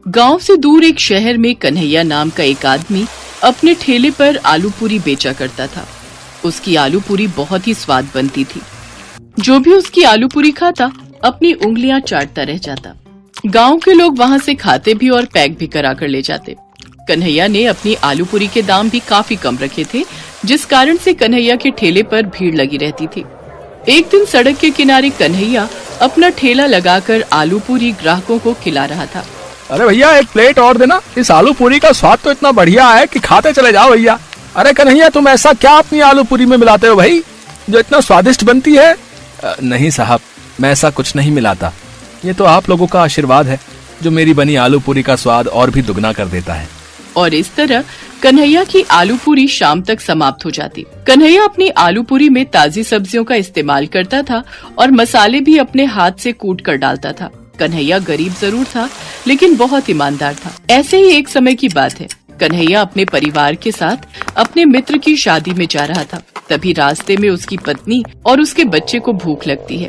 गांव से दूर एक शहर में कन्हैया नाम का एक आदमी अपने ठेले पर आलू पूरी बेचा करता था। उसकी आलू पूरी बहुत ही स्वाद बनती थी। जो भी उसकी आलू पूरी खाता अपनी उंगलियां चाटता रह जाता। गांव के लोग वहां से खाते भी और पैक भी करा कर ले जाते। कन्हैया ने अपनी आलू पूरी के दाम भी काफी कम रखे थे, जिस कारण से कन्हैया के ठेले पर भीड़ लगी रहती थी। एक दिन सड़क के किनारे कन्हैया अपना ठेला लगाकर आलू पूरी ग्राहकों को खिला रहा था। अरे भैया, एक प्लेट और देना। इस आलू पूरी का स्वाद तो इतना बढ़िया है कि खाते चले जाओ भैया। अरे कन्हैया, तुम ऐसा क्या अपनी आलू पूरी में मिलाते हो भाई, जो इतना स्वादिष्ट बनती है? नहीं साहब, मैं ऐसा कुछ नहीं मिलाता। ये तो आप लोगों का आशीर्वाद है जो मेरी बनी आलू पूरी का स्वाद और भी दुगना कर देता है। और इस तरह कन्हैया की आलू पूरी शाम तक समाप्त हो जाती। कन्हैया अपनी आलू पूरी में ताजी सब्जियों का इस्तेमाल करता था और मसाले भी अपने हाथ से कूट कर डालता था। कन्हैया गरीब जरूर था, लेकिन बहुत ईमानदार था। ऐसे ही एक समय की बात है। कन्हैया अपने परिवार के साथ अपने मित्र की शादी में जा रहा था। तभी रास्ते में उसकी पत्नी और उसके बच्चे को भूख लगती है।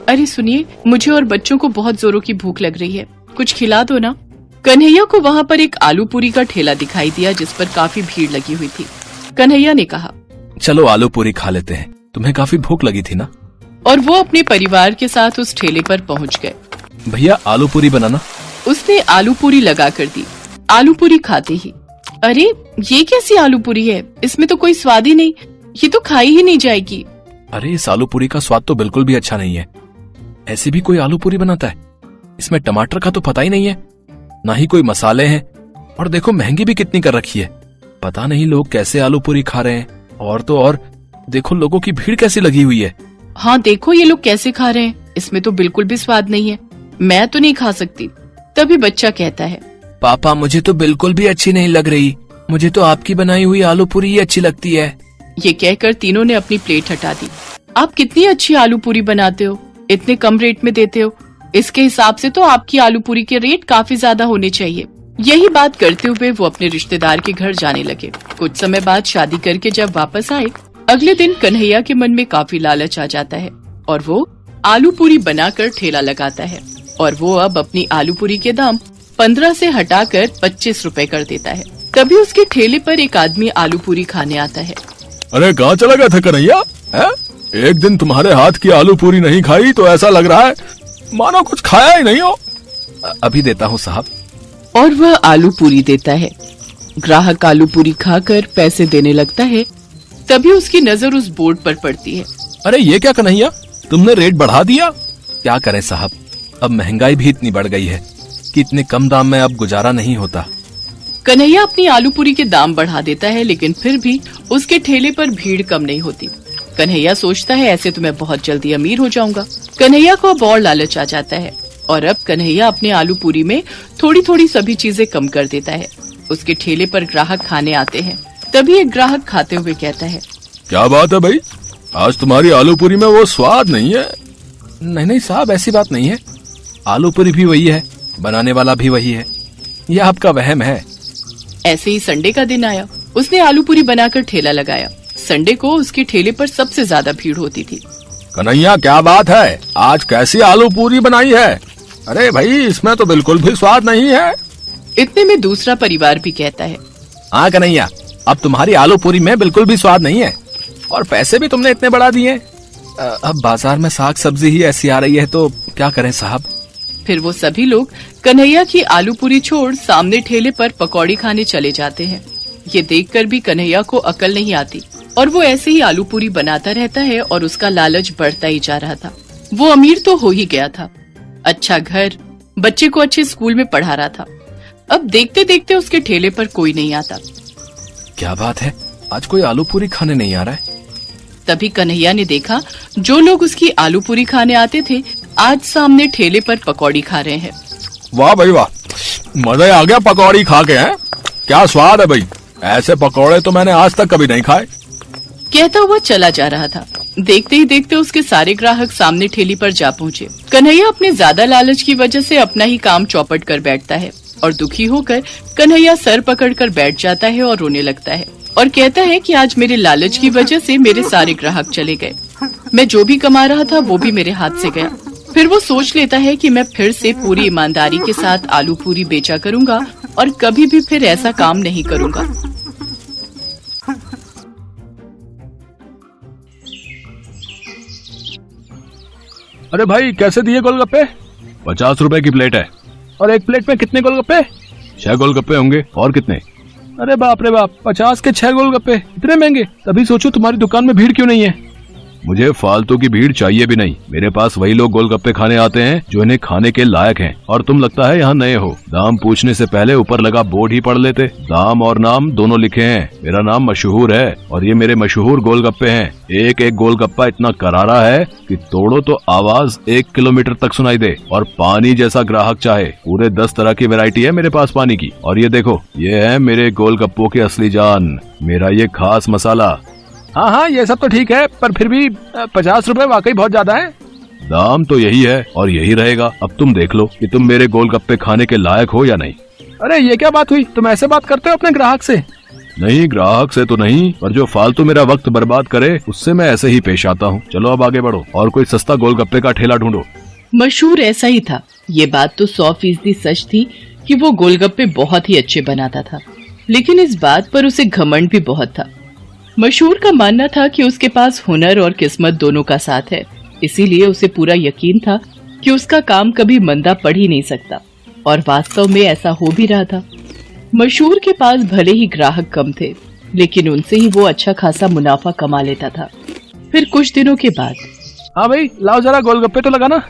अरे सुनिए, मुझे और बच्चों को बहुत जोरों की भूख लग रही है, कुछ खिला दो ना। कन्हैया को वहाँ पर एक आलू पूरी का ठेला दिखाई दिया, जिस पर काफी भीड़ लगी हुई थी। कन्हैया ने कहा, चलो आलू पूरी खा लेते हैं, तुम्हें काफी भूख लगी थी ना। और वो अपने परिवार के साथ उस ठेले पर पहुँच गए। भैया, आलू पूरी बनाना। उसने आलू पूरी लगा कर दी। आलू पूरी खाते ही, अरे ये कैसी आलू पूरी है, इसमें तो कोई स्वाद ही नहीं, ये तो खाई ही नहीं जाएगी। अरे इस आलू पूरी का स्वाद तो बिल्कुल भी अच्छा नहीं है। ऐसी भी कोई आलू पूरी बनाता है? इसमें टमाटर का तो पता ही नहीं है, ना ही कोई मसाले हैं, और देखो महंगी भी कितनी कर रखी है। पता नहीं लोग कैसे आलू पूरी खा रहे हैं। और तो और देखो लोगों की भीड़ कैसी लगी हुई है। हाँ देखो ये लोग कैसे खा रहे हैं, इसमें तो बिल्कुल भी स्वाद नहीं है, मैं तो नहीं खा सकती। तभी बच्चा कहता है, पापा मुझे तो बिल्कुल भी अच्छी नहीं लग रही, मुझे तो आपकी बनाई हुई आलू पूरी ही अच्छी लगती है। ये कहकर तीनों ने अपनी प्लेट हटा दी। आप कितनी अच्छी आलू पूरी बनाते हो, इतने कम रेट में देते हो, इसके हिसाब से तो आपकी आलू पूरी के रेट काफी ज्यादा होने चाहिए। यही बात करते हुए वो अपने रिश्तेदार के घर जाने लगे। कुछ समय बाद शादी करके जब वापस आए, अगले दिन कन्हैया के मन में काफी लालच आ जाता है और वो आलू पूरी बनाकर ठेला लगाता है। और वो अब अपनी आलू पूरी के दाम 15 से हटाकर 25 रुपए कर देता है। तभी उसके ठेले पर एक आदमी आलू पूरी खाने आता है। अरे कहाँ चला गया था कन्हैया? एक दिन तुम्हारे हाथ की आलू पूरी नहीं खाई तो ऐसा लग रहा है मानो कुछ खाया ही नहीं हो। अभी देता हूँ साहब। और वह आलू पूरी देता है। ग्राहक आलू पूरी खाकर पैसे देने लगता है। तभी उसकी नजर उस बोर्ड पर पड़ती है। अरे ये क्या कन्हैया, तुमने रेट बढ़ा दिया? क्या करें साहब, अब महंगाई भी इतनी बढ़ गई है कि इतने कम दाम में अब गुजारा नहीं होता। कन्हैया अपनी आलू पूरी के दाम बढ़ा देता है, लेकिन फिर भी उसके ठेले पर भीड़ कम नहीं होती। कन्हैया सोचता है ऐसे तो मैं बहुत जल्दी अमीर हो जाऊंगा। कन्हैया को अब और लालच आ जाता है और अब कन्हैया अपने आलू पूरी में थोड़ी थोड़ी सभी चीजें कम कर देता है। उसके ठेले पर ग्राहक खाने आते हैं। तभी एक ग्राहक खाते हुए कहता है, क्या बात है भाई, आज तुम्हारी आलू पूरी में वो स्वाद नहीं है। नहीं साहब, ऐसी बात नहीं है, आलू पूरी भी वही है, बनाने वाला भी वही है, ये आपका वहम है। ऐसे ही संडे का दिन आया। उसने आलू पूरी बनाकर ठेला लगाया। संडे को उसके ठेले पर सबसे ज्यादा भीड़ होती थी। कन्हैया क्या बात है, आज कैसी आलू पूरी बनाई है? अरे भाई इसमें तो बिल्कुल भी स्वाद नहीं है। इतने में दूसरा परिवार भी कहता है, हाँ कन्हैया, अब तुम्हारी आलू पूरी में बिल्कुल भी स्वाद नहीं है और पैसे भी तुमने इतने बढ़ा दिए। अब बाजार में साग सब्जी ही ऐसी आ रही है तो क्या करें साहब। फिर वो सभी लोग कन्हैया की आलू पूरी छोड़ सामने ठेले पर पकौड़ी खाने चले जाते हैं। ये देखकर भी कन्हैया को अकल नहीं आती और वो ऐसे ही आलू पूरी बनाता रहता है और उसका लालच बढ़ता ही जा रहा था। वो अमीर तो हो ही गया था, अच्छा घर, बच्चे को अच्छे स्कूल में पढ़ा रहा था। अब देखते देखते उसके ठेले पर कोई नहीं आता। क्या बात है, आज कोई आलू पूरी खाने नहीं आ रहा है। तभी कन्हैया ने देखा जो लोग उसकी आलू पूरी खाने आते थे आज सामने ठेले पर पकौड़ी खा रहे हैं। वाह भाई वाह, मजा आ गया पकौड़ी खा के। हैं क्या स्वाद है भाई, ऐसे पकौड़े तो मैंने आज तक कभी नहीं खाए। कहता हुआ चला जा रहा था। देखते ही देखते उसके सारे ग्राहक सामने ठेली पर जा पहुँचे। कन्हैया अपने ज्यादा लालच की वजह से अपना ही काम चौपट कर बैठता है और दुखी होकर कन्हैया सर पकड़कर बैठ जाता है और रोने लगता है और कहता है कि आज मेरे लालच की वजह से मेरे सारे ग्राहक चले गए। मैं जो भी कमा रहा था वो भी मेरे हाथ से गया। फिर वो सोच लेता है कि मैं फिर से पूरी ईमानदारी के साथ आलू पूरी बेचा करूंगा और कभी भी फिर ऐसा काम नहीं करूंगा। अरे भाई कैसे दिए गोलगप्पे? 50 रुपए की प्लेट है। और एक प्लेट में कितने गोलगप्पे? 6 गोलगप्पे होंगे। और कितने? अरे बाप रे बाप, 50 के 6 गोलगप्पे, इतने महंगे। तभी सोचो तुम्हारी दुकान में भीड़ क्यों नहीं है। मुझे फालतू की भीड़ चाहिए भी नहीं। मेरे पास वही लोग गोलगप्पे खाने आते हैं जो इन्हें खाने के लायक हैं। और तुम लगता है यहाँ नए हो। दाम पूछने से पहले ऊपर लगा बोर्ड ही पढ़ लेते। दाम और नाम दोनों लिखे हैं। मेरा नाम मशहूर है और ये मेरे मशहूर गोलगप्पे हैं। एक एक गोलगप्पा इतना करारा है कि तोड़ो तो आवाज 1 किलोमीटर तक सुनाई दे। और पानी जैसा ग्राहक चाहे। पूरे 10 तरह की वैरायटी है मेरे पास पानी की। और ये देखो, ये है मेरे गोलगप्पों की असली जान, मेरा ये खास मसाला। हाँ हाँ, ये सब तो ठीक है, पर फिर भी 50 रुपए वाकई बहुत ज्यादा है। दाम तो यही है और यही रहेगा। अब तुम देख लो कि तुम मेरे गोलगप्पे खाने के लायक हो या नहीं। अरे ये क्या बात हुई? तुम ऐसे बात करते हो अपने ग्राहक से? नहीं, ग्राहक से तो नहीं, पर जो फालतू मेरा वक्त बर्बाद करे उससे मैं ऐसे ही पेश आता हूँ। चलो अब आगे बढ़ो और कोई सस्ता गोलगप्पे का ठेला ढूंढो। मशहूर ऐसा ही था। ये बात तो 100% सच थी कि वो गोलगप्पे बहुत ही अच्छे बनाता था, लेकिन इस बात पर उसे घमंड भी बहुत था। मशहूर का मानना था कि उसके पास हुनर और किस्मत दोनों का साथ है, इसीलिए उसे पूरा यकीन था कि उसका काम कभी मंदा पड़ ही नहीं सकता। और वास्तव में ऐसा हो भी रहा था। मशहूर के पास भले ही ग्राहक कम थे, लेकिन उनसे ही वो अच्छा खासा मुनाफा कमा लेता था। फिर कुछ दिनों के बाद, हाँ भाई लाओ जरा गोलगप्पे तो लगाना।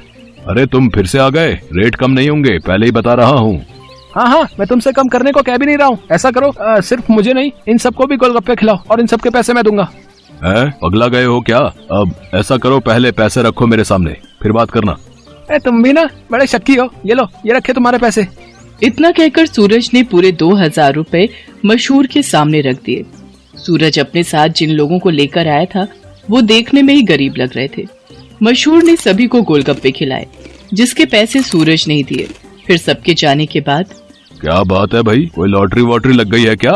अरे तुम फिर से आ गए। रेट कम नहीं होंगे, पहले ही बता रहा हूँ। हाँ हाँ, मैं तुमसे कम करने को कह भी नहीं रहा हूँ। ऐसा करो, सिर्फ मुझे नहीं, इन सबको भी गोलगप्पे खिलाओ और इन सबके पैसे मैं दूंगा। पगला गए हो क्या? अब ऐसा करो, पहले पैसे रखो मेरे सामने, फिर बात करना। तुम भी ना बड़े शक्की हो। ये लो, ये रखे तुम्हारे पैसे। इतना कहकर सूरज ने पूरे 2000 रुपए मशहूर के सामने रख दिए। सूरज अपने साथ जिन लोगों को लेकर आया था वो देखने में ही गरीब लग रहे थे। मशहूर ने सभी को गोलगप्पे खिलाए, जिसके पैसे सूरज नहीं दिए। फिर सबके जाने के बाद, क्या बात है भाई, कोई लॉटरी वॉटरी लग गई है क्या?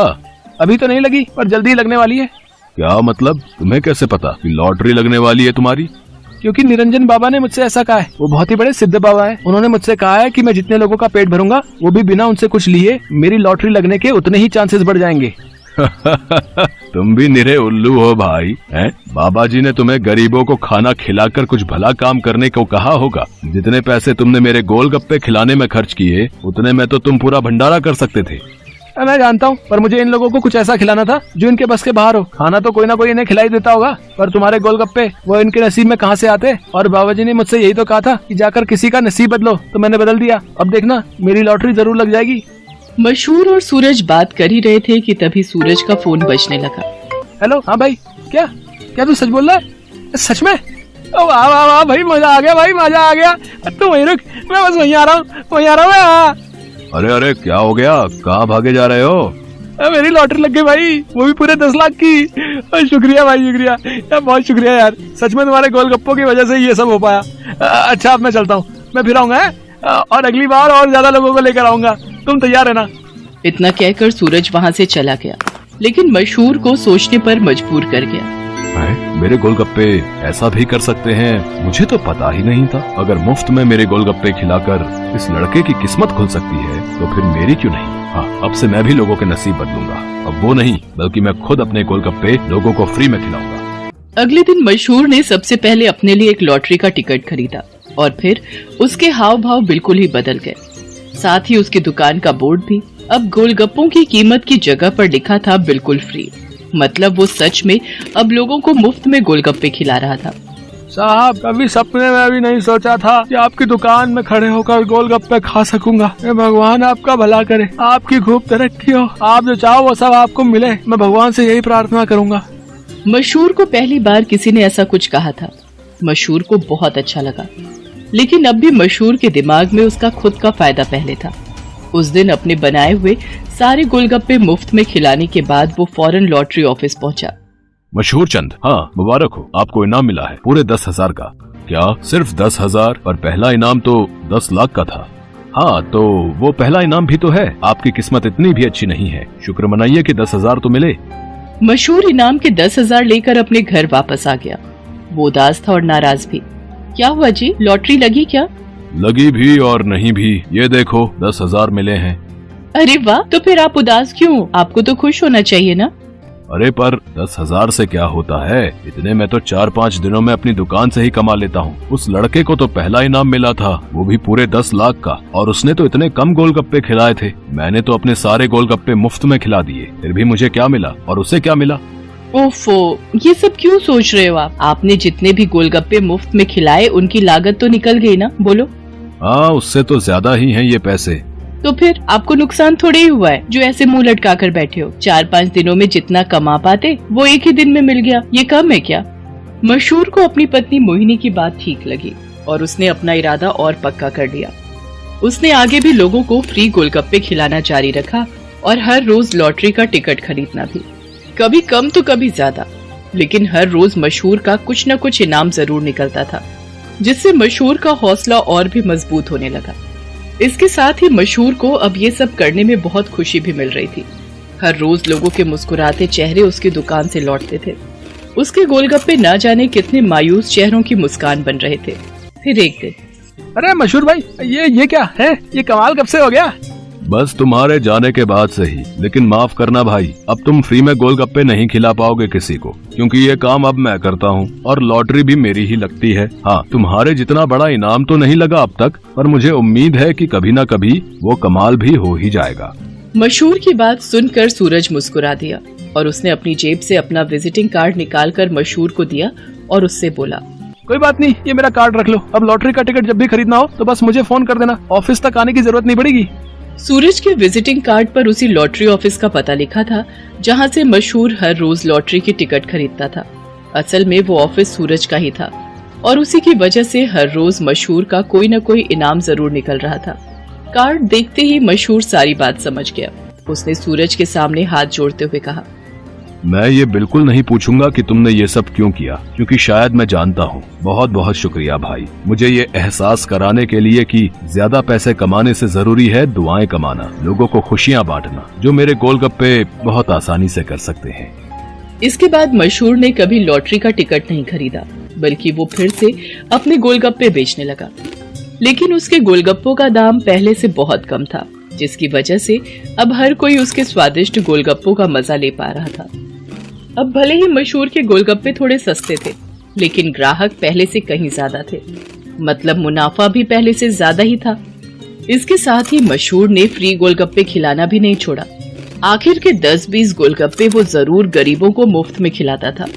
अभी तो नहीं लगी, पर जल्दी लगने वाली है। क्या मतलब? तुम्हें कैसे पता कि लॉटरी लगने वाली है तुम्हारी? क्योंकि निरंजन बाबा ने मुझसे ऐसा कहा है। वो बहुत ही बड़े सिद्ध बाबा हैं। उन्होंने मुझसे कहा है कि मैं जितने लोगों का पेट भरूंगा, वो भी बिना उनसे कुछ लिए, मेरी लॉटरी लगने के उतने ही चांसेस बढ़ जाएंगे। तुम भी निरे उल्लू हो भाई, हैं? बाबा जी ने तुम्हें गरीबों को खाना खिलाकर कुछ भला काम करने को कहा होगा। जितने पैसे तुमने मेरे गोलगप्पे खिलाने में खर्च किए, उतने में तो तुम पूरा भंडारा कर सकते थे। मैं जानता हूँ, पर मुझे इन लोगों को कुछ ऐसा खिलाना था जो इनके बस के बाहर हो। खाना तो कोई ना कोई इन्हें खिलाई देता होगा, पर तुम्हारे गोलगप्पे वो इनके नसीब में कहाँ से आते? और बाबा जी ने मुझसे यही तो कहा था कि जाकर किसी का नसीब बदलो, तो मैंने बदल दिया। अब देखना, मेरी लॉटरी जरूर लग जाएगी। मशहूर और सूरज बात कर ही रहे थे कि तभी सूरज का फोन बजने लगा। हेलो, हाँ भाई, क्या क्या तू सच बोल रहा है? सच में? वाह वाह वाह भाई, मजा आ गया भाई, मजा आ गया। तू वहीं रुक, मैं बस वहीं आ रहा हूँ, वहीं आ रहा हूँ मैं। अरे अरे, क्या हो गया? कहाँ भागे जा रहे हो? मेरी लॉटरी लग गई भाई, वो भी पूरे 10 लाख की। शुक्रिया भाई, शुक्रिया यार, बहुत शुक्रिया यार। सच में तुम्हारे गोलगप्पों की वजह से ये सब हो पाया। अच्छा, अब मैं चलता हूँ, मैं फिर आऊंगा और अगली बार और ज्यादा लोगों को लेकर आऊंगा। तुम तैयार है ना? इतना कहकर सूरज वहाँ से चला गया, लेकिन मशहूर को सोचने पर मजबूर कर गया। मेरे गोलगप्पे ऐसा भी कर सकते हैं, मुझे तो पता ही नहीं था। अगर मुफ्त में मेरे गोलगप्पे खिलाकर इस लड़के की किस्मत खुल सकती है, तो फिर मेरी क्यों नहीं? हाँ, अब से मैं भी लोगों के नसीब बदलूंगा। अब वो नहीं, बल्कि मैं खुद अपने गोलगप्पे लोगों को फ्री में खिलाऊंगा। अगले दिन मशहूर ने सबसे पहले अपने लिए एक लॉटरी का टिकट खरीदा और फिर उसके हाव भाव बिल्कुल ही बदल गए। साथ ही उसकी दुकान का बोर्ड भी अब गोलगप्पों की कीमत की जगह पर लिखा था बिल्कुल फ्री। मतलब वो सच में अब लोगों को मुफ्त में गोलगप्पे खिला रहा था। साहब, कभी सपने में भी नहीं सोचा था कि आपकी दुकान में खड़े होकर गोलगप्पे खा सकूंगा। भगवान आपका भला करे, आपकी खूब तरक्की हो, आप जो चाहो वो सब आपको मिले। मैं भगवान से यही प्रार्थना करूंगा। मशहूर को पहली बार किसी ने ऐसा कुछ कहा था। मशहूर को बहुत अच्छा लगा, लेकिन अब भी मशहूर के दिमाग में उसका खुद का फायदा पहले था। उस दिन अपने बनाए हुए सारे गोलगप्पे मुफ्त में खिलाने के बाद वो फौरन लॉटरी ऑफिस पहुंचा। मशहूर चंद, हाँ मुबारक हो, आपको इनाम मिला है पूरे 10,000 का। क्या सिर्फ 10,000? पर पहला इनाम तो 10 लाख का था। हाँ, तो वो पहला इनाम भी तो है। आपकी किस्मत इतनी भी अच्छी नहीं है, शुक्र मनाइए कि 10,000 तो मिले। मशहूर इनाम के 10,000 लेकर अपने घर वापस आ गया। वो उदास था और नाराज भी। क्या हुआ जी, लॉटरी लगी क्या? लगी भी और नहीं भी, ये देखो 10,000 मिले हैं। अरे वाह, तो फिर आप उदास क्यों? आपको तो खुश होना चाहिए ना। अरे पर 10,000 से क्या होता है, इतने में तो 4-5 दिनों में अपनी दुकान से ही कमा लेता हूँ। उस लड़के को तो पहला इनाम मिला था, वो भी पूरे 10 लाख का, और उसने तो इतने कम गोलगप्पे खिलाए थे। मैंने तो अपने सारे गोलगप्पे मुफ्त में खिला दिए, फिर भी मुझे क्या मिला और उसे क्या मिला? ओफो, ये सब क्यों सोच रहे हो आप? आपने जितने भी गोलगप्पे मुफ्त में खिलाए उनकी लागत तो निकल गई ना, बोलो। हाँ, उससे तो ज्यादा ही हैं ये पैसे। तो फिर आपको नुकसान थोड़े ही हुआ है जो ऐसे मुंह लटका कर बैठे हो। 4-5 दिनों में जितना कमा पाते वो एक ही दिन में मिल गया, ये कम है क्या? मशहूर को अपनी पत्नी मोहिनी की बात ठीक लगी और उसने अपना इरादा और पक्का कर लिया। उसने आगे भी लोगों को फ्री गोलगप्पे खिलाना जारी रखा और हर रोज लॉटरी का टिकट खरीदना भी, कभी कम तो कभी ज्यादा, लेकिन हर रोज मशहूर का कुछ न कुछ इनाम जरूर निकलता था, जिससे मशहूर का हौसला और भी मजबूत होने लगा। इसके साथ ही मशहूर को अब ये सब करने में बहुत खुशी भी मिल रही थी। हर रोज लोगों के मुस्कुराते चेहरे उसकी दुकान से लौटते थे। उसके गोलगप्पे न जाने कितने मायूस चेहरों की मुस्कान बन रहे थे। फिर एक दिन, अरे मशहूर भाई, ये क्या है? ये कमाल कब से हो गया? बस तुम्हारे जाने के बाद से ही। लेकिन माफ करना भाई, अब तुम फ्री में गोलगप्पे नहीं खिला पाओगे किसी को, क्योंकि ये काम अब मैं करता हूँ और लॉटरी भी मेरी ही लगती है। हाँ, तुम्हारे जितना बड़ा इनाम तो नहीं लगा अब तक, पर मुझे उम्मीद है कि कभी न कभी वो कमाल भी हो ही जाएगा। मशहूर की बात सुनकर सूरज मुस्कुरा दिया और उसने अपनी जेब से अपना विजिटिंग कार्ड निकालकर मशहूर को दिया और उससे बोला, कोई बात नहीं, ये मेरा कार्ड रख लो। अब लॉटरी का टिकट जब भी खरीदना हो तो बस मुझे फोन कर देना, ऑफिस तक आने की जरूरत नहीं पड़ेगी। सूरज के विजिटिंग कार्ड पर उसी लॉटरी ऑफिस का पता लिखा था जहां से मशहूर हर रोज लॉटरी की टिकट खरीदता था। असल में वो ऑफिस सूरज का ही था और उसी की वजह से हर रोज मशहूर का कोई न कोई इनाम जरूर निकल रहा था। कार्ड देखते ही मशहूर सारी बात समझ गया। उसने सूरज के सामने हाथ जोड़ते हुए कहा, मैं ये बिल्कुल नहीं पूछूंगा कि तुमने ये सब क्यों किया, क्योंकि शायद मैं जानता हूँ। बहुत बहुत शुक्रिया भाई, मुझे ये एहसास कराने के लिए कि ज्यादा पैसे कमाने से जरूरी है दुआएं कमाना, लोगों को खुशियाँ बांटना, जो मेरे गोलगप्पे बहुत आसानी से कर सकते हैं। इसके बाद मशहूर ने कभी लॉटरी का टिकट नहीं खरीदा, बल्कि वो फिर से अपने गोलगप्पे बेचने लगा। लेकिन उसके गोलगप्पों का दाम पहले से बहुत कम था, जिसकी वजह से अब हर कोई उसके स्वादिष्ट गोलगप्पों का मजा ले पा रहा था। अब भले ही मशहूर के गोलगप्पे थोड़े सस्ते थे, लेकिन ग्राहक पहले से कहीं ज्यादा थे, मतलब मुनाफा भी पहले से ज्यादा ही था। इसके साथ ही मशहूर ने फ्री गोलगप्पे खिलाना भी नहीं छोड़ा। आखिर के 10-20 गोलगप्पे वो जरूर गरीबों को मुफ्त में खिलाता था,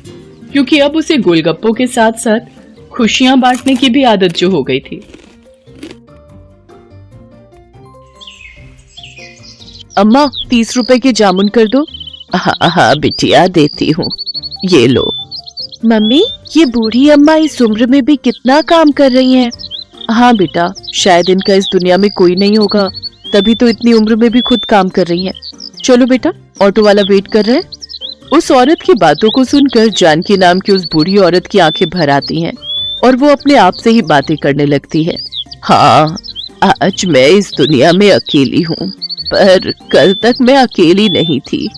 क्योंकि अब उसे गोलगप्पों के साथ साथ खुशियां बांटने की भी आदत जो हो गई थी। अम्मा 30 रुपए के जामुन कर दो। हाँ हाँ बिटिया, देती हूँ, ये लो। मम्मी, ये बूढ़ी अम्मा इस उम्र में भी कितना काम कर रही हैं। हाँ बेटा, शायद इनका इस दुनिया में कोई नहीं होगा, तभी तो इतनी उम्र में भी खुद काम कर रही हैं। चलो बेटा, ऑटो वाला वेट कर रहा है। उस औरत की बातों को सुनकर जानकी नाम की उस बूढ़ी औरत की आंखें भर आती हैं और वो अपने आप से ही बातें करने लगती है। हाँ, आज मैं इस दुनिया में अकेली हूँ, पर कल तक मैं अकेली नहीं थी,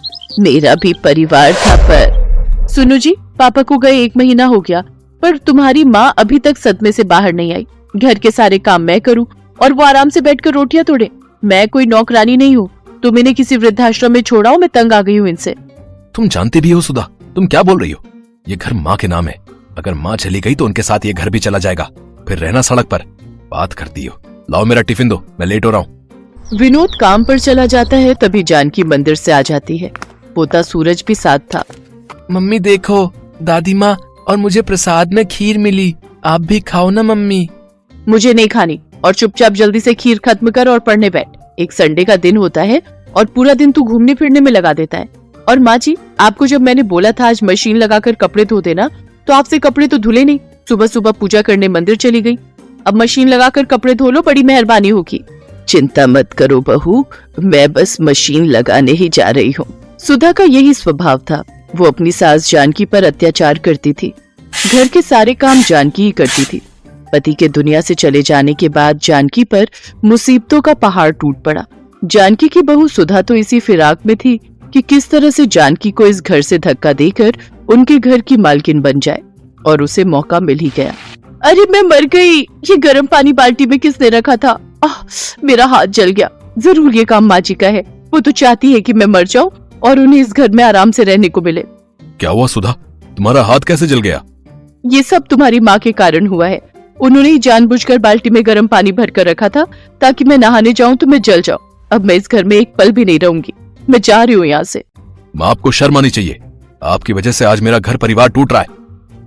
मेरा भी परिवार था। पर सुनो जी, पापा को गए 1 महीना हो गया, पर तुम्हारी माँ अभी तक सदमे से बाहर नहीं आई। घर के सारे काम मैं करूं और वो आराम से बैठकर रोटियां तोड़े। मैं कोई नौकरानी नहीं हूँ। तुम इन्हें किसी वृद्धाश्रम में छोड़ाओ, मैं तंग आ गई हूँ इनसे। तुम जानती भी हो सुधा, तुम क्या बोल रही हो? ये घर माँ के नाम है, अगर माँ चली गई तो उनके साथ ये घर भी चला जाएगा, फिर रहना सड़क पर। बात करती हो। लाओ मेरा टिफिन दो, मैं लेट हो रहा हूँ। विनोद काम पर चला जाता है, तभी जानकी मंदिर से आ जाती है। पोता सूरज भी साथ था। मम्मी देखो, दादी माँ और मुझे प्रसाद में खीर मिली, आप भी खाओ ना मम्मी। मुझे नहीं खानी, और चुपचाप जल्दी से खीर खत्म कर और पढ़ने बैठ। एक संडे का दिन होता है और पूरा दिन तू घूमने फिरने में लगा देता है। और माँ जी, आपको जब मैंने बोला था आज मशीन लगाकर कपड़े धो देना, तो आपसे कपड़े तो धुले नहीं। सुबह सुबह पूजा करने मंदिर चली गई। अब मशीन लगाकर कपड़े धो लो, बड़ी मेहरबानी होगी। चिंता मत करो बहू, मैं बस मशीन लगाने ही जा रही हूँ। सुधा का यही स्वभाव था। वो अपनी सास जानकी पर अत्याचार करती थी। घर के सारे काम जानकी ही करती थी। पति के दुनिया से चले जाने के बाद जानकी पर मुसीबतों का पहाड़ टूट पड़ा। जानकी की बहू सुधा तो इसी फिराक में थी कि किस तरह से जानकी को इस घर से धक्का देकर उनके घर की मालकिन बन जाए, और उसे मौका मिल ही गया। अरे मैं मर गई। ये गर्म पानी बाल्टी में किसने रखा था? मेरा हाथ जल गया। जरूर ये काम माँ जी का है। वो तो चाहती है कि मैं मर जाऊं और उन्हें इस घर में आराम से रहने को मिले। क्या हुआ सुधा, तुम्हारा हाथ कैसे जल गया? ये सब तुम्हारी माँ के कारण हुआ है। उन्होंने ही जानबूझकर बाल्टी में गर्म पानी भर कर रखा था ताकि मैं नहाने जाऊं तो मैं जल जाऊं। अब मैं इस घर में एक पल भी नहीं रहूंगी। मैं जा रही हूँ यहाँ से। माँ, आपको शर्म आनी चाहिए। आपकी वजह से आज मेरा घर परिवार टूट रहा है।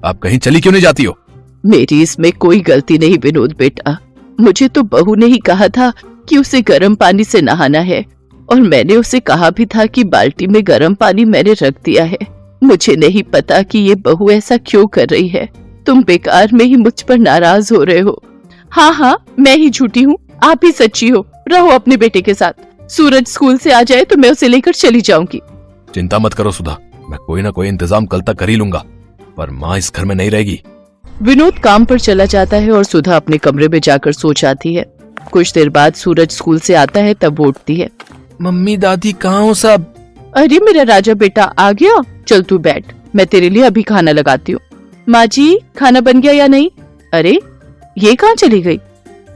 आप कहीं चली क्यों नहीं जाती हो? मेरी इसमें कोई गलती नहीं विनोद बेटा। मुझे तो बहू ने ही कहा था कि उसे गर्म पानी से नहाना है और मैंने उसे कहा भी था कि बाल्टी में गर्म पानी मैंने रख दिया है। मुझे नहीं पता कि ये बहू ऐसा क्यों कर रही है। तुम बेकार में ही मुझ पर नाराज हो रहे हो। हाँ, मैं ही झूठी हूँ, आप ही सच्ची हो। रहो अपने बेटे के साथ। सूरज स्कूल से आ जाए तो मैं उसे लेकर चली जाऊंगी। चिंता मत करो सुधा, मैं कोई ना कोई इंतजाम कल तक कर ही लूंगा, पर माँ इस घर में नहीं रहेगी। विनोद काम पर चला जाता है और सुधा अपने कमरे में जाकर सो जाती है। कुछ देर बाद सूरज स्कूल से आता है, तब वो उठती है। मम्मी दादी कहाँ हो सब? अरे मेरा राजा बेटा आ गया। चल तू बैठ, मैं तेरे लिए अभी खाना लगाती हूँ। माँ जी, खाना बन गया या नहीं? अरे ये कहाँ चली गई?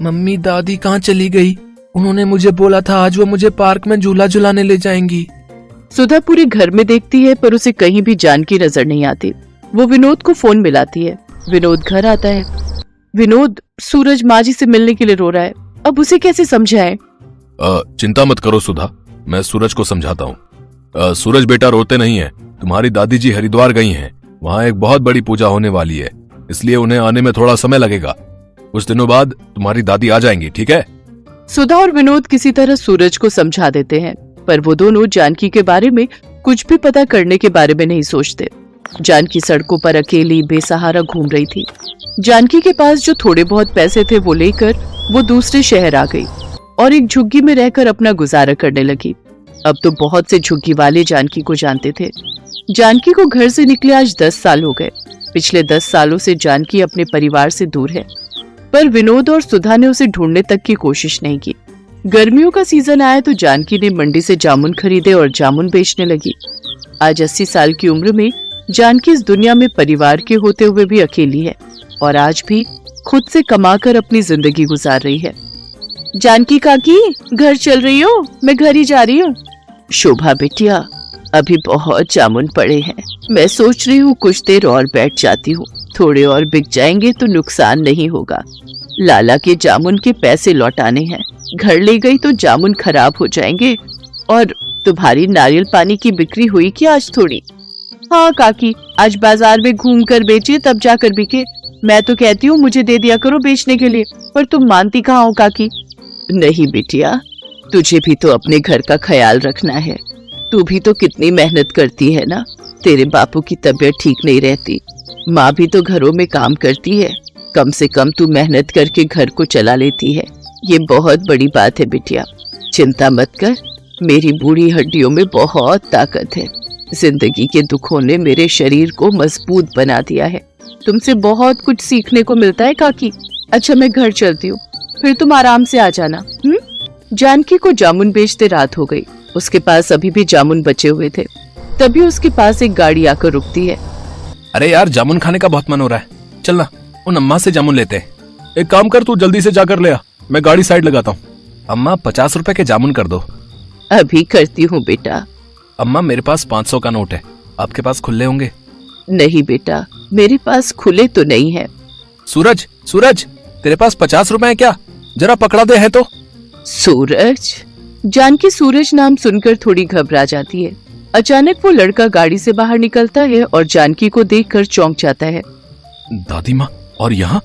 मम्मी दादी कहाँ चली गई? उन्होंने मुझे बोला था आज वो मुझे पार्क में झूला झुलाने ले जाएंगी। सुधा पूरे घर में देखती है पर उसे कहीं भी जानकी नजर नहीं आती। वो विनोद को फोन मिलाती है। विनोद घर आता है। विनोद, सूरज माँ जी से मिलने के लिए रो रहा है। अब उसे कैसे समझाएं? चिंता मत करो सुधा, मैं सूरज को समझाता हूँ। सूरज बेटा रोते नहीं है। तुम्हारी दादी जी हरिद्वार गई हैं। वहाँ एक बहुत बड़ी पूजा होने वाली है, इसलिए उन्हें आने में थोड़ा समय लगेगा। कुछ दिनों बाद तुम्हारी दादी आ जाएंगी, ठीक है? सुधा और विनोद किसी तरह सूरज को समझा देते हैं, पर वो दोनों जानकी के बारे में कुछ भी पता करने के बारे में नहीं सोचते। जानकी सड़कों पर अकेली बेसहारा घूम रही थी। जानकी के पास जो थोड़े बहुत पैसे थे वो लेकर वो दूसरे शहर आ गई और एक झुग्गी में रहकर अपना गुजारा करने लगी। अब तो बहुत से झुग्गी वाले जानकी को जानते थे। जानकी को घर से निकले आज 10 साल हो गए। पिछले 10 सालों से जानकी अपने परिवार से दूर है, पर विनोद और सुधा ने उसे ढूंढने तक की कोशिश नहीं की। गर्मियों का सीजन आया तो जानकी ने मंडी से जामुन खरीदे और जामुन बेचने लगी। आज 80 साल की उम्र में जानकी इस दुनिया में परिवार के होते हुए भी अकेली है और आज भी खुद से कमाकर अपनी जिंदगी गुजार रही है। जानकी काकी, घर चल रही हो? मैं घर ही जा रही हूँ। शोभा बिटिया, अभी बहुत जामुन पड़े हैं। मैं सोच रही हूँ कुछ देर और बैठ जाती हूँ। थोड़े और बिक जाएंगे तो नुकसान नहीं होगा। लाला के जामुन के पैसे लौटाने हैं। घर ले गई तो जामुन खराब हो जाएंगे। और तुम्हारी नारियल पानी की बिक्री हुई क्या आज थोड़ी? हाँ काकी, आज बाजार में घूम कर बेचे तब जाकर बिके। मैं तो कहती हूँ मुझे दे दिया करो बेचने के लिए, पर तुम मानती कहाँ हो काकी? नहीं बिटिया, तुझे भी तो अपने घर का ख्याल रखना है। तू भी तो कितनी मेहनत करती है ना। तेरे बापू की तबीयत ठीक नहीं रहती, माँ भी तो घरों में काम करती है। कम से कम तू मेहनत करके घर को चला लेती है। ये बहुत बड़ी बात है बिटिया। चिंता मत कर, मेरी बूढ़ी हड्डियों में बहुत ताकत है। जिंदगी के दुखों ने मेरे शरीर को मजबूत बना दिया है। तुमसे बहुत कुछ सीखने को मिलता है काकी। अच्छा मैं घर चलती हूँ, फिर तुम आराम से आ जाना। जानकी को जामुन बेचते रात हो गई। उसके पास अभी भी जामुन बचे हुए थे। तभी उसके पास एक गाड़ी आकर रुकती है। अरे यार, जामुन खाने का बहुत मन हो रहा है। चल ना, उन अम्मा से जामुन लेते हैं। एक काम कर, तू जल्दी से जाकर ले आ, मैं गाड़ी साइड लगाता हूँ। अम्मा 50 रुपए के जामुन कर दो। अभी करती हूँ बेटा। अम्मा मेरे पास 500 का नोट है, आपके पास खुले होंगे? नहीं बेटा, मेरे पास खुले तो नहीं है। सूरज, सूरज, तेरे पास 50 रुपए है क्या? जरा पकड़ा दे है तो। सूरज। जानकी सूरज नाम सुनकर थोड़ी घबरा जाती है। अचानक वो लड़का गाड़ी से बाहर निकलता है और जानकी को देखकर चौंक जाता है। दादी माँ, और यहाँ?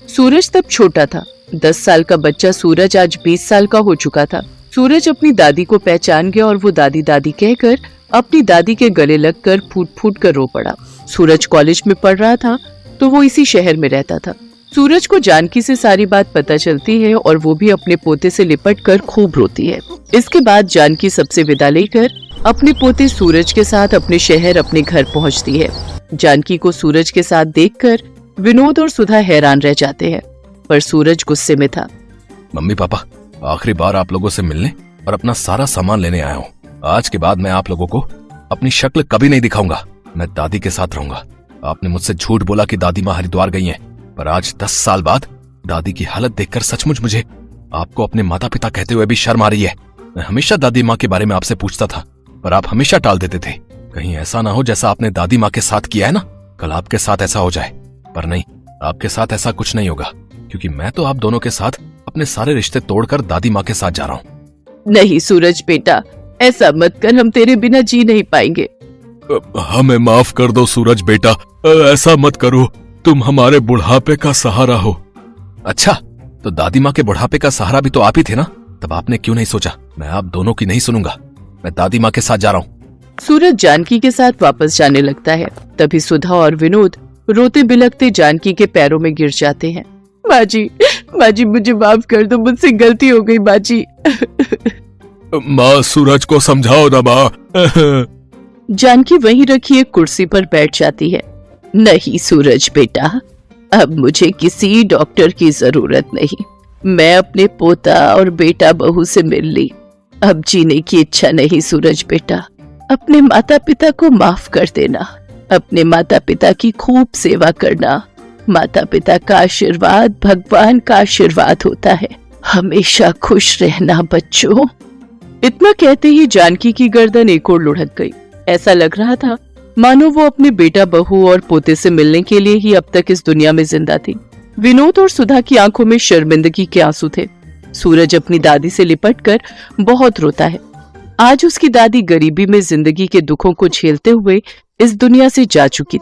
सूरज तब छोटा था। 10 साल का बच्चा सूरज आज 20 साल का हो चुका था। सूरज अपनी दादी को पहचान गया और वो दादी दादी कहकर अपनी दादी के गले लगकर फूट फूट कर रो पड़ा। सूरज कॉलेज में पढ़ रहा था तो वो इसी शहर में रहता था। सूरज को जानकी से सारी बात पता चलती है और वो भी अपने पोते से लिपट कर खूब रोती है। इसके बाद जानकी सबसे विदा लेकर अपने पोते सूरज के साथ अपने शहर अपने घर पहुंचती है। जानकी को सूरज के साथ देखकर विनोद और सुधा हैरान रह जाते हैं, पर सूरज गुस्से में था। मम्मी पापा, आखिरी बार आप लोगों से मिलने और अपना सारा सामान लेने आया हूँ। आज के बाद मैं आप लोगों को अपनी शक्ल कभी नहीं दिखाऊंगा। मैं दादी के साथ रहूंगा। आपने मुझसे झूठ बोला कि दादी माँ हरिद्वार गई हैं। पर आज 10 साल बाद दादी की हालत देखकर सचमुच मुझे आपको अपने माता पिता कहते हुए भी शर्म आ रही है। मैं हमेशा दादी माँ के बारे में आपसे पूछता था, पर आप हमेशा टाल देते थे। कहीं ऐसा ना हो जैसा आपने दादी माँ के साथ किया है ना, कल आपके साथ ऐसा हो जाए। पर नहीं, आपके साथ ऐसा कुछ नहीं होगा, क्योंकि मैं तो आप दोनों के साथ अपने सारे रिश्ते तोड़कर दादी माँ के साथ जा रहा हूँ। नहीं सूरज बेटा, ऐसा मत कर, हम तेरे बिना जी नहीं पाएंगे। हमें माफ कर दो सूरज बेटा, ऐसा मत करो, तुम हमारे बुढ़ापे का सहारा हो। अच्छा, तो दादी माँ के बुढ़ापे का सहारा भी तो आप ही थे ना, तब आपने क्यों नहीं सोचा मैं आप दोनों की नहीं सुनूंगा, मैं दादी माँ के साथ जा रहा हूँ। सूरज जानकी के साथ वापस जाने लगता है। तभी सुधा और विनोद रोते बिलखते जानकी के पैरों में गिर जाते हैं। माँ जी मुझे माफ कर दो, मुझसे गलती हो गई माँ जी। माँ सूरज को समझाओ ना माँ। जानकी वहीं रखी एक कुर्सी पर बैठ जाती है। नहीं सूरज बेटा, अब मुझे किसी डॉक्टर की जरूरत नहीं, मैं अपने पोता और बेटा बहू से मिल ली, अब जीने की इच्छा नहीं। सूरज बेटा, अपने माता पिता को माफ कर देना, अपने माता पिता की खूब सेवा करना। माता पिता का आशीर्वाद भगवान का आशीर्वाद होता है, हमेशा खुश रहना बच्चों। इतना कहते ही जानकी की गर्दन एक ओर लुढ़क गई। ऐसा लग रहा था मानो वो अपने बेटा बहू और पोते से मिलने के लिए ही अब तक इस दुनिया में जिंदा थी। विनोद और सुधा की आंखों में शर्मिंदगी के आंसू थे। सूरज अपनी दादी से लिपटकर बहुत रोता है। आज उसकी दादी गरीबी में जिंदगी के दुखों को झेलते हुए इस दुनिया से जा चुकी